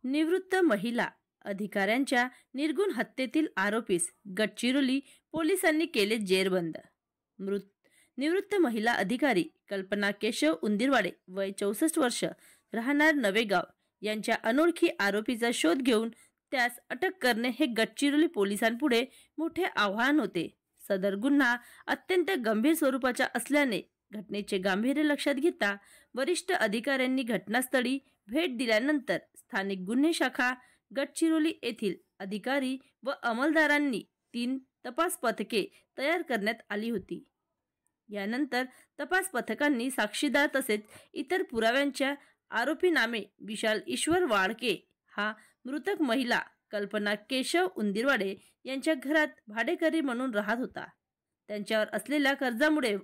निवृत्त महिला अधिकाऱ्यांच्या निर्गुण हत्येतील आरोपीस गडचिरोली पोलिसांनी केले जेरबंद। निवृत्त महिला अधिकारी कल्पना केशव उंदीरवाडे वय 64 वर्ष राहणार नवेगाव यांच्या अनोळखी आरोपीचा शोध घेऊन त्यास अटक करणे हे गडचिरोली पोलिसांपुढे मोठे आव्हान होते। सदर गुन्हा अत्यंत गंभीर स्वरूपाचा असल्याने घटनेचे गांभीर्य लक्षात घेता वरिष्ठ अधिकाऱ्यांनी घटनास्थळी भेट दिल्यानंतर स्थानिक गुन्हे शाखा गडचिरोली येथील अधिकारी व अंमलदारांनी 3 तपास पथके तयार करण्यात आली होती। यानंतर तपास पथकांनी साक्षीदार तसेच इतर पुराव्यांच्या आरोपी नामे विशाल ईश्वर वाडके हा मृतक महिला कल्पना केशव उंदीरवाडे यांच्या घरात भाडेकरी म्हणून राहत होता। त्यांच्यावर असलेल्या कर्जामुळे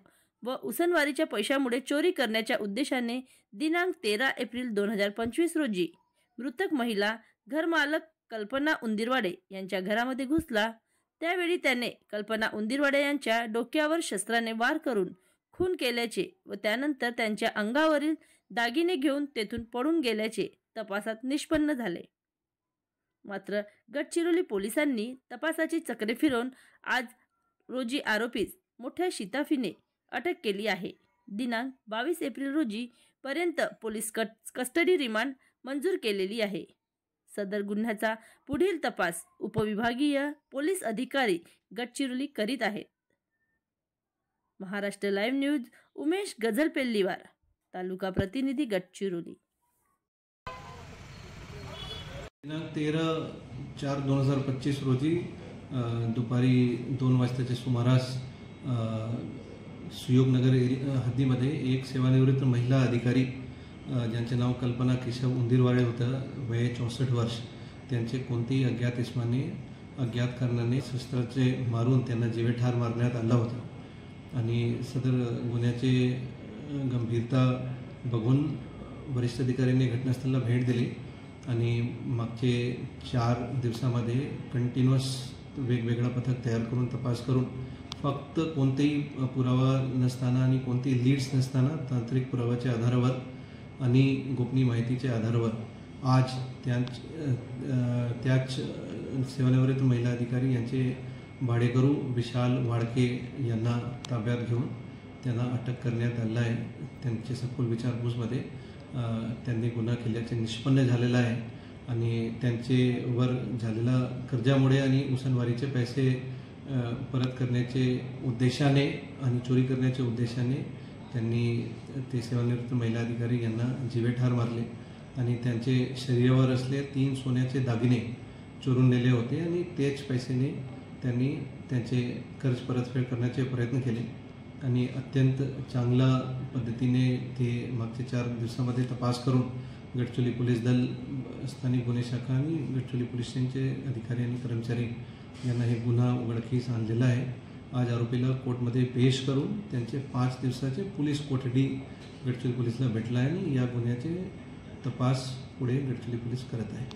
व उसनवारीच्या पैशामुळे चोरी करण्याच्या उद्देशाने दिनांक 13 एप्रिल 2025 रोजी मृतक महिला घरमालक कल्पना उंदीरवाडे यांच्या घरामध्ये घुसला। त्यावेळी त्याने कल्पना उंदीरवाडे यांच्या डोक्यावर शस्त्राने वार करून खून केल्याचे व त्यानंतर त्यांच्या अंगावरील दागिने घेऊन तेथून पळून गेल्याचे तपासात निष्पन्न झाले। मात्र गडचिरोली पोलिसांनी तपासाची चक्रे फिरवून आज रोजी आरोपीस मोठ्या शिताफीने अटक केली आहे। दिनांक 22 एप्रिल रोजी पर्यंत पोलीस कस्टडी रिमांड मंजूर केलेली आहे। सदर गुन्ह्याचा पुढील तपास उपविभागीय पोलीस अधिकारी गडचिरोली करीत आहेत। महाराष्ट्र लाईव्ह न्यूज उमेश गझलपेल्लीवार, तालुका प्रतिनिधी गडचिरोली। दिनांक 13/4/2025 रोजी दुपारी 2 वाजताच्या सुमारास सुयोगनगर हद्दीमध्ये एक सेवानिवृत्त महिला अधिकारी ज्यांचे नाव कल्पना केशव उंदीरवाडे होतं, वय 64 वर्ष, त्यांचे कोणतेही अज्ञात इसमाने अज्ञात कारणाने शस्त्राचे मारून त्यांना जीवेठार मारण्यात आला होता आणि सदर गुन्ह्याचे गंभीरता बघून वरिष्ठ अधिकाऱ्यांनी घटनास्थळाला भेट दिली आणि मागचे 4 दिवसामध्ये कंटिन्युअस वेगवेगळा पथक तयार करून तपास करून फक्त कोणतेही पुरावा नसताना आणि कोणतेही लीड्स नसताना तांत्रिक पुराव्याच्या आधारावर आणि गोपनीय माहितीच्या आधारावर आज त्याच सेवानिवृत्त महिला अधिकारी यांचे भाडेकरू विशाल वाडके यांना ताब्यात घेऊन त्यांना अटक करण्यात आलं आहे। त्यांचे सखोल विचारपूसमध्ये त्यांनी गुन्हा केल्याचे निष्पन्न झालेला आहे आणि त्यांचेवर झालेला कर्जामुळे आणि उसनवारीचे पैसे परत करण्याचे उद्देशाने आणि चोरी करण्याच्या उद्देशाने त्यांनी ते सेवानिवृत्त महिला अधिकारी यांना जीवेठार मारले आणि त्यांचे शरीरावर असले 3 सोन्याचे दागिने चोरून नेले होते आणि तेच पैशाने त्यांनी त्यांचे कर्ज परतफेड करण्याचे प्रयत्न केले आणि अत्यंत चांगल्या पद्धतीने ते मागचे 4 दिवसामध्ये तपास करून गडचिरोली पोलीस दल, स्थानिक गुन्हे शाखा आणि गडचिरोली पोलीस स्टेशनचे अधिकारी आणि कर्मचारी यांना हे गुन्हा उघडकीस आणलेला आहे। आज आरोपीला कोर्टमध्ये पेश करून त्यांचे 5 दिवसाचे पोलीस कोठडी गडचिरोली पोलीसला भेटला आहे आणि या गुन्ह्याचे तपास पुढे गडचिरोली पोलीस करत आहे।